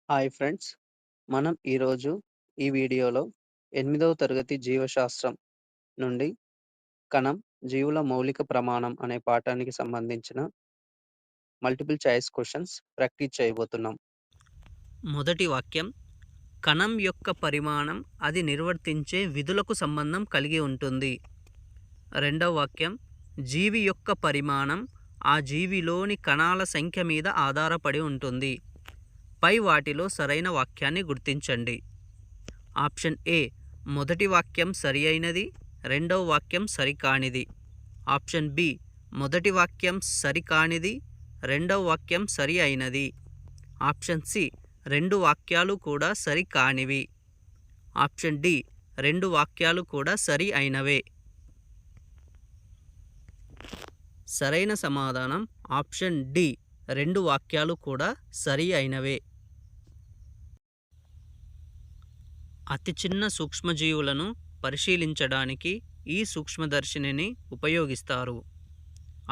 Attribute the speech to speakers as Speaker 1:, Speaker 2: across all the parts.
Speaker 1: Hi friends. మనం ఈరోజు ఈ వీడియోలో 8వ తరగతి జీవశాస్త్రం నుండి కణం, జీవుల మౌలిక ప్రమాణం అనే పాఠానికి సంబంధించిన మల్టిపుల్ చాయిస్ క్వెషన్స్ ప్రాక్టీస్ చేయబోతున్నాం.
Speaker 2: మొదటి వాక్యం కణం యొక్క పరిమాణం అది నిర్వర్తించే విధులకు సంబంధం కలిగి ఉంటుంది. రెండవ వాక్యం జీవి యొక్క పరిమాణం ఆ జీవిలోని కణాల సంఖ్య మీద ఆధారపడి ఉంటుంది. పై వాటిలో సరైన వాక్యాన్ని గుర్తించండి. ఆప్షన్ ఏ మొదటి వాక్యం సరి అయినది, రెండవ వాక్యం సరికానిది. ఆప్షన్ బి మొదటి వాక్యం సరికానిది, రెండవ వాక్యం సరి అయినది. ఆప్షన్ సి రెండు వాక్యాలు కూడా సరికానివి. ఆప్షన్ డి రెండు వాక్యాలు కూడా సరి అయినవే. సరైన సమాధానం ఆప్షన్ డి రెండు వాక్యాలు కూడా సరి అయినవే. అతి చిన్న సూక్ష్మజీవులను పరిశీలించడానికి ఈ సూక్ష్మదర్శినిని ఉపయోగిస్తారు.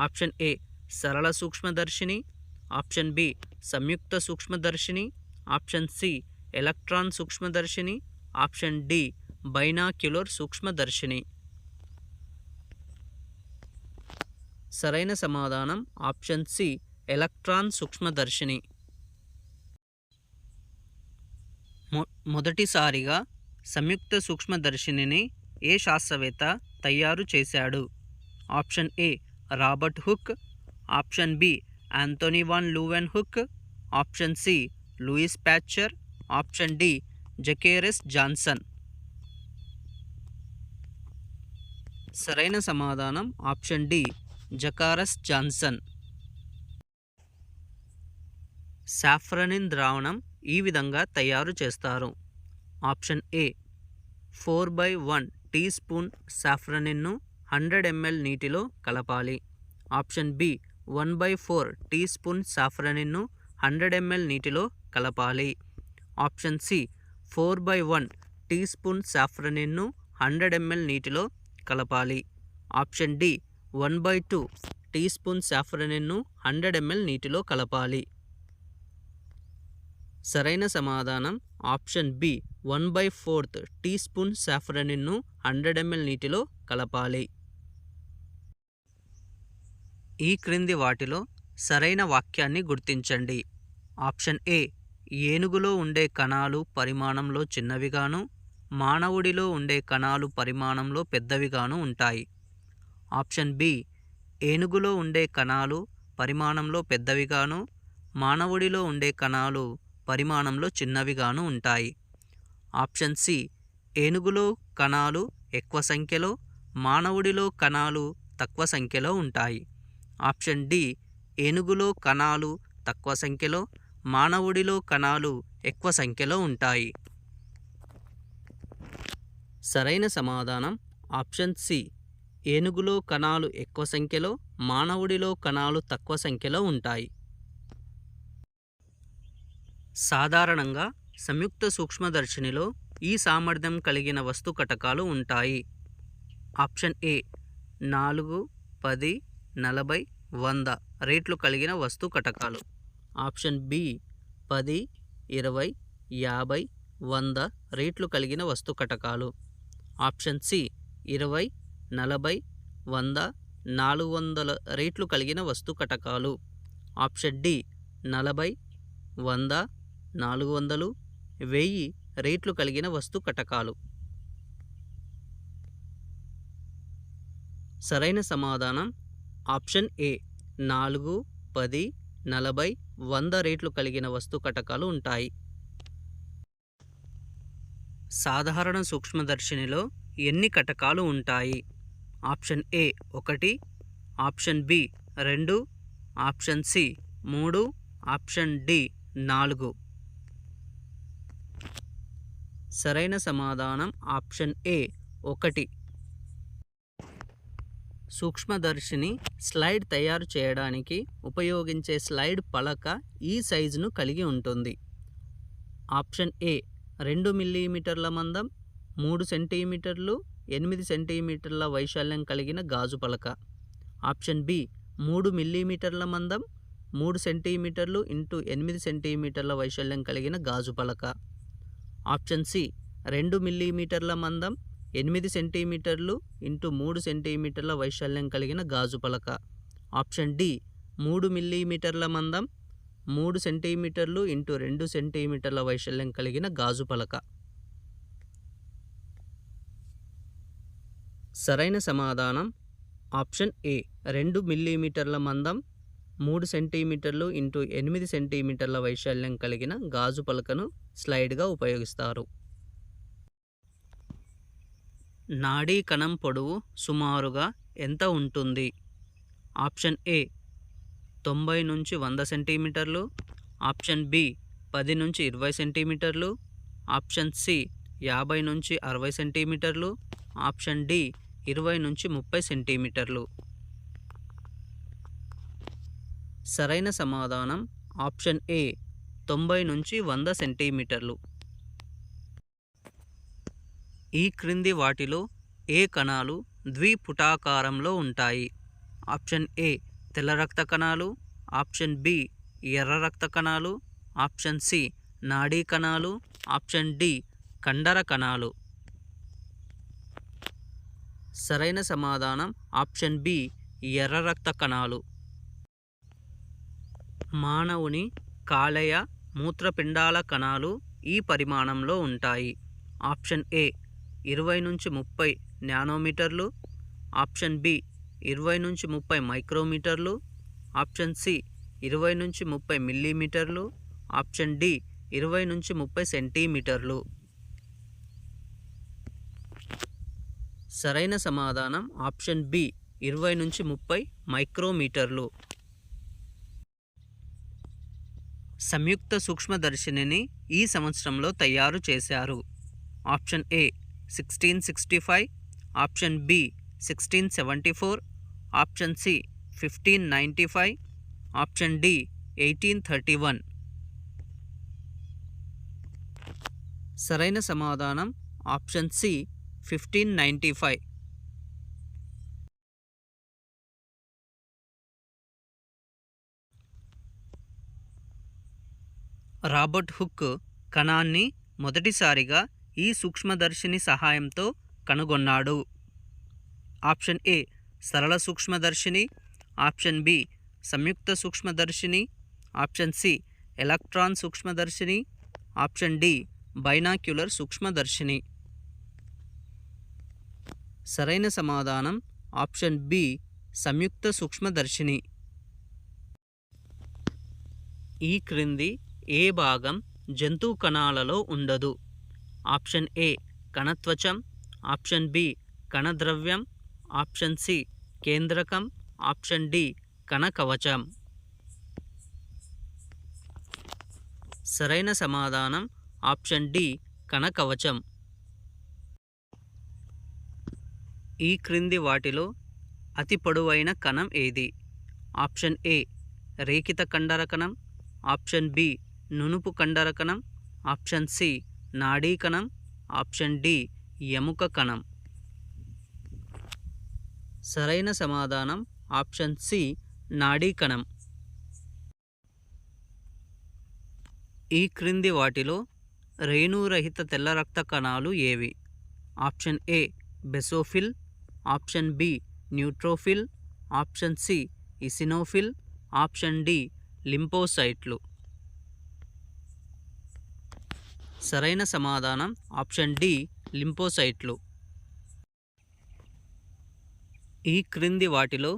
Speaker 2: ఆప్షన్ ఏ సరళ సూక్ష్మదర్శిని, ఆప్షన్ బి సంయుక్త సూక్ష్మదర్శిని, ఆప్షన్ సి ఎలక్ట్రాన్ సూక్ష్మదర్శిని, ఆప్షన్ డి బైనాక్యులర్ సూక్ష్మదర్శిని. సరైన సమాధానం ఆప్షన్ సి ఎలక్ట్రాన్ సూక్ష్మదర్శిని. మొదటిసారిగా సంయుక్త సూక్ష్మదర్శినిని ఏ శాస్త్రవేత్త తయారు చేశాడు? Option A Robert Hooke, option B Anthony van Leeuwenhoek, option C Louis Pasteur, option D Zacharias Janssen. సరైన సమాధానం option D Zacharias Janssen. Safranin ద్రావణం ఈ విధంగా తయారు చేస్తారు. ఆప్షన్ ఏ 4/1 టీ స్పూన్ సాఫ్రనిన్ను 100 ml నీటిలో కలపాలి. ఆప్షన్ బి 1/4 టీ స్పూన్ సాఫ్రనిన్ను 100 ml నీటిలో కలపాలి. ఆప్షన్ సి 4/1 టీ స్పూన్ సాఫ్రనిన్ను 100 ml నీటిలో కలపాలి. ఆప్షన్ డి 1/2 టీ స్పూన్ సాఫ్రనిన్ను 100 ml నీటిలో కలపాలి. సరైన సమాధానం ఆప్షన్ బి 1/4 టీ స్పూన్ సాఫ్రనిన్ను 100 ml నీటిలో కలపాలి. ఈ క్రింది వాటిలో సరైన వాక్యాన్ని గుర్తించండి. ఆప్షన్ ఏ ఏనుగులో ఉండే కణాలు పరిమాణంలో చిన్నవిగాను, మానవుడిలో ఉండే కణాలు పరిమాణంలో పెద్దవిగాను ఉంటాయి. ఆప్షన్ బి ఏనుగులో ఉండే కణాలు పరిమాణంలో పెద్దవిగాను, మానవుడిలో ఉండే కణాలు పరిమాణంలో చిన్నవిగాను ఉంటాయి. ఆప్షన్ సి ఏనుగులో కణాలు ఎక్కువ సంఖ్యలో, మానవుడిలో కణాలు తక్కువ సంఖ్యలో ఉంటాయి. ఆప్షన్ డి ఏనుగులో కణాలు తక్కువ సంఖ్యలో, మానవుడిలో కణాలు ఎక్కువ సంఖ్యలో ఉంటాయి. సరైన సమాధానం ఆప్షన్ సి ఏనుగులో కణాలు ఎక్కువ సంఖ్యలో, మానవుడిలో కణాలు తక్కువ సంఖ్యలో ఉంటాయి. సాధారణంగా సంయుక్త సూక్ష్మదర్శినిలో ఈ సామర్థ్యం కలిగిన వస్తు కటకాలు ఉంటాయి. ఆప్షన్ ఏ 4, 10, 40, 100 రేట్లు కలిగిన వస్తు కటకాలు. ఆప్షన్ బి 10, 20, 50, 100 రేట్లు కలిగిన వస్తు కటకాలు. ఆప్షన్ సి 20, 40, 100, 400 రేట్లు కలిగిన వస్తు కటకాలు. ఆప్షన్ డి 40, 100, 400, 1000 రేట్లు కలిగిన వస్తు కటకాలు. సరైన సమాధానం ఆప్షన్ ఏ 4, 10, 40, 100 రేట్లు కలిగిన వస్తు కటకాలు ఉంటాయి. సాధారణ సూక్ష్మదర్శినిలో ఎన్ని కటకాలు ఉంటాయి? Option A 1, option B 2, option C 3, option D 4. సరైన సమాధానం ఆప్షన్ ఏ 1. సూక్ష్మదర్శిని స్లైడ్ తయారు చేయడానికి ఉపయోగించే స్లైడ్ పలక ఈ సైజును కలిగి ఉంటుంది. ఆప్షన్ ఏ 2 మిల్లీమీటర్ల మందం, 3 సెంటీమీటర్లు, 8 సెంటీమీటర్ల వైశాల్యం కలిగిన గాజు పలక. ఆప్షన్ బి 3 మిల్లీమీటర్ల మందం, 3 సెంటీమీటర్లు ఇంటూ 8 సెంటీమీటర్ల వైశాల్యం కలిగిన గాజు పలక. ఆప్షన్ సి 2 మిల్లీమీటర్ల మందం 8 సెంటీమీటర్లు ఇంటూ 3 సెంటీమీటర్ల వైశాల్యం కలిగిన గాజు పలక. ఆప్షన్ డి 3 మిల్లీమీటర్ల మందం 3 సెంటీమీటర్లు ఇంటూ 2 సెంటీమీటర్ల వైశాల్యం కలిగిన గాజు పలక. సరైన సమాధానం ఆప్షన్ ఏ 2 మిల్లీమీటర్ల మందం 3 సెంటీమీటర్లు ఇంటూ 8 సెంటీమీటర్ల వైశాల్యం కలిగిన గాజు పలకను స్లైడ్గా ఉపయోగిస్తారు. నాడీ కణం పొడవు సుమారుగా ఎంత ఉంటుంది? ఆప్షన్ ఏ 90 నుంచి 100 సెంటీమీటర్లు. ఆప్షన్ బి 10 నుంచి 20 సెంటీమీటర్లు. ఆప్షన్ సి 50 నుంచి 60 సెంటీమీటర్లు. ఆప్షన్ డి 20 నుంచి 30 సెంటీమీటర్లు. సరైన సమాధానం ఆప్షన్ ఏ 90 నుంచి 100 సెంటీమీటర్లు. ఈ క్రింది వాటిలో ఏ కణాలు ద్విపుటాకారంలో ఉంటాయి? ఆప్షన్ ఏ తెల్ల రక్త కణాలు. ఆప్షన్ బి ఎర్ర రక్త కణాలు. ఆప్షన్ సి నాడీ కణాలు. ఆప్షన్ డి కండర కణాలు. సరైన సమాధానం ఆప్షన్ బి ఎర్ర రక్త కణాలు. మానవుని కాలేయ మూత్రపిండాల కణాలు ఈ పరిమాణంలో ఉంటాయి. ఆప్షన్ ఏ 20 నుంచి 30 నానోమీటర్లు. ఆప్షన్ బి 20 నుంచి 30 మైక్రోమీటర్లు. ఆప్షన్ సి 20 నుంచి 30 మిల్లీమీటర్లు. ఆప్షన్ డి 20 నుంచి 30 సెంటీమీటర్లు. సరైన సమాధానం ఆప్షన్ బి 20 నుంచి 30 మైక్రోమీటర్లు. సంయుక్త సూక్ష్మదర్శినిని ఈ సంవత్సరంలో తయారు చేశారు. Option A 1665. Option B 1674. Option C 1595. Option D 1831. సరైన సమాధానం ఆప్షన్ సి 1595. రాబర్ట్ హుక్ కణాన్ని మొదటిసారిగా ఈ సూక్ష్మదర్శిని సహాయంతో కనుగొన్నాడు. ఆప్షన్ ఏ సరళ సూక్ష్మదర్శిని. ఆప్షన్ బి సంయుక్త సూక్ష్మదర్శిని. ఆప్షన్ సి ఎలక్ట్రాన్ సూక్ష్మదర్శిని. ఆప్షన్ డి బైనాక్యులర్ సూక్ష్మదర్శిని. సరైన సమాధానం ఆప్షన్ బి సంయుక్త సూక్ష్మదర్శిని. ఈ క్రింది ఏ భాగం జంతు కణాలలో ఉండదు? ఆప్షన్ ఏ కణత్వచం. ఆప్షన్ బి కణద్రవ్యం. ఆప్షన్ సి కేంద్రకం. ఆప్షన్ డి కణకవచం. సరైన సమాధానం ఆప్షన్ డి కణకవచం. ఈ క్రింది వాటిలో అతి పొడవైన కణం ఏది? ఆప్షన్ ఏ రేఖిత కండర కణం. ఆప్షన్ బి నునుపు కండర కణం. ఆప్షన్ సి నాడీ కణం. ఆప్షన్ డి ఎముక కణం. సరైన సమాధానం ఆప్షన్ సి నాడీ కణం. ఈ క్రింది వాటిలో రేణురహిత తెల్ల రక్త కణాలు ఏవి? Option A basophil. Option B neutrophil. Option C eosinophil. Option D లింపోసైట్లు. సరైన సమాధానం ఆప్షన్ డి లింపోసైట్లు. ఈ క్రింది వాటిలో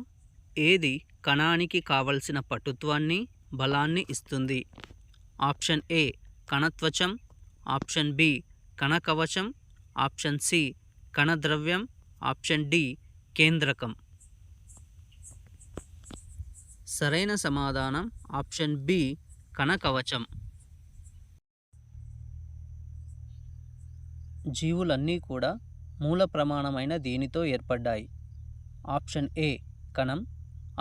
Speaker 2: ఏది కణానికి కావలసిన పటుత్వాన్ని బలాన్ని ఇస్తుంది? ఆప్షన్ ఏ కణత్వచం. ఆప్షన్ బి కణకవచం. ఆప్షన్ సి కణద్రవ్యం. ఆప్షన్ డి కేంద్రకం. సరైన సమాధానం ఆప్షన్ బి కణకవచం. జీవులన్నీ కూడా మూల ప్రమాణమైన దీనితో ఏర్పడ్డాయి. ఆప్షన్ ఏ కణం.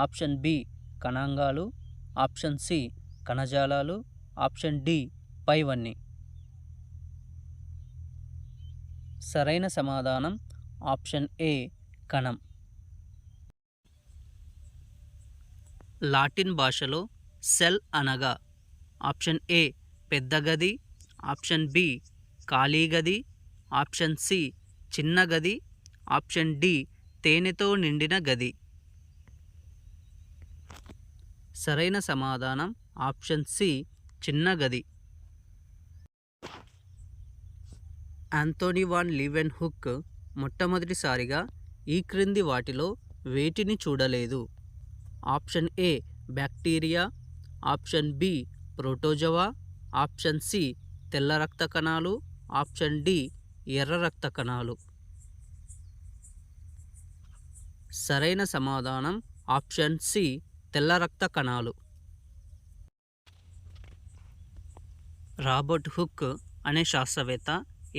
Speaker 2: ఆప్షన్ బి కణాంగాలు. ఆప్షన్ సి కణజాలాలు. ఆప్షన్ డి పైవన్నీ. సరైన సమాధానం ఆప్షన్ ఏ కణం. లాటిన్ భాషలో సెల్ అనగా ఆప్షన్ ఏ పెద్ద గది, ఆప్షన్ బి ఖాళీ గది, ఆప్షన్ సి చిన్న గది, ఆప్షన్ డి తేనెతో నిండిన గది. సరైన సమాధానం ఆప్షన్ సి చిన్న గది. యాంథోనీ వాన్ లీవెన్హుక్ మొట్టమొదటిసారిగా ఈ క్రింది వాటిలో వేటిని చూడలేదు? Option A bacteria, option B protozoa, option C తెల్ల రక్త కణాలు, ఆప్షన్ డి ఎర్ర రక్త కణాలు. సరైన సమాధానం ఆప్షన్ సి తెల్ల రక్త కణాలు. రాబర్ట్ హుక్ అనే శాస్త్రవేత్త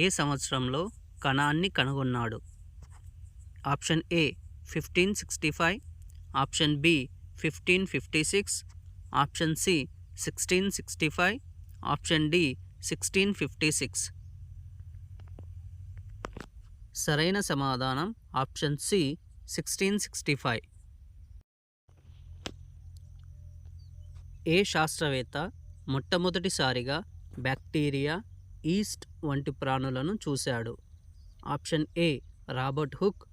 Speaker 2: ఏ సంవత్సరంలో కణాన్ని కనుగొన్నాడు? Option A 1565, option B 1556, option C 1665, option D 1656. సరైన సమాధానం ఆప్షన్ సి 1665. ఏ శాస్త్రవేత్త మొట్టమొదటిసారిగా బ్యాక్టీరియా, ఈస్ట్ వంటి ప్రాణులను చూశాడు? Option A Robert Hooke,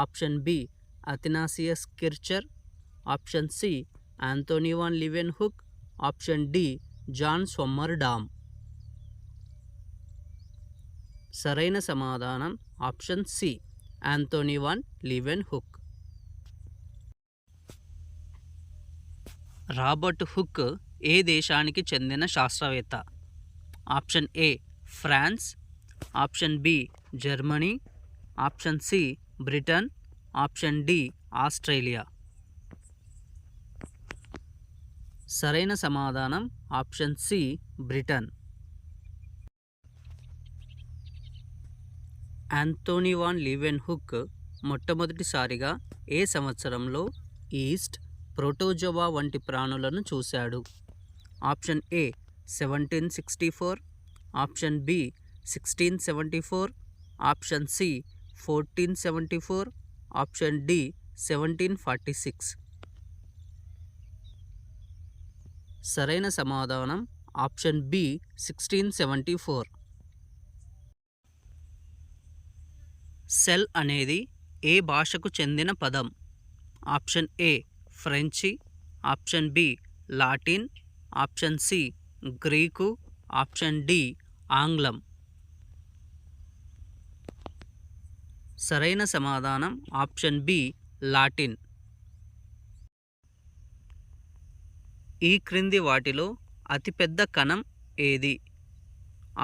Speaker 2: option B Athanasius Kircher, option C Anthony van Leeuwenhoek, option D Jan Swammerdam. సరైన సమాధానం option C Anthony van Leeuwenhoek. Robert Hooke ఏ దేశానికి చెందిన శాస్త్రవేత్త? Option A France, option B Germany, option C Britain, option D Australia. సరైన సమాధానం option C Britain. Anthony van Leeuwenhoek మొట్టమొదటిసారిగా ఏ సంవత్సరంలో ఈస్ట్, ప్రోటోజోవా వంటి ప్రాణులను చూశాడు? Option A 1764, option B 1674, option C 1474, option D 1746. సరైన సమాధానం ఆప్షన్ బి 1674. సెల్ అనేది ఏ భాషకు చెందిన పదం? ఆప్షన్ ఏ ఫ్రెంచి, option B Latin, option C Greek, option D ఆంగ్లం. సరైన సమాధానం ఆప్షన్ బి లాటిన్. ఈ క్రింది వాటిలో అతిపెద్ద కణం ఏది?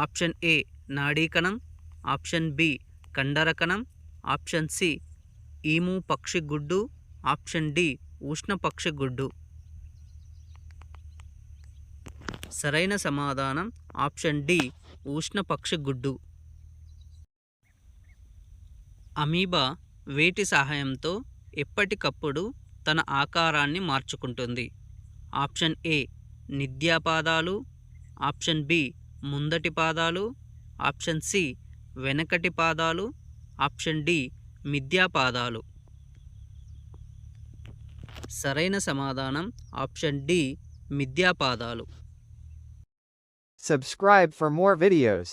Speaker 2: ఆప్షన్ ఏ నాడీ కణం, ఆప్షన్ బి కండర కణం, ఆప్షన్ సి ఈము పక్షి గుడ్డు, ఆప్షన్ డి ఉష్ణ పక్షి గుడ్డు. సరైన సమాధానం ఆప్షన్ డి ఉష్ణ పక్షి గుడ్డు. అమీబా వేటి సహాయంతో ఎప్పటికప్పుడు తన ఆకారాన్ని మార్చుకుంటుంది? ఆప్షన్ ఏ నిద్యా పాదాలు, ఆప్షన్ బి ముందటి పాదాలు, ఆప్షన్ సి వెనకటి పాదాలు, ఆప్షన్ డి మిథ్యా పాదాలు. సరైన సమాధానం ఆప్షన్ డి మిథ్యా పాదాలు.
Speaker 3: Subscribe for more videos.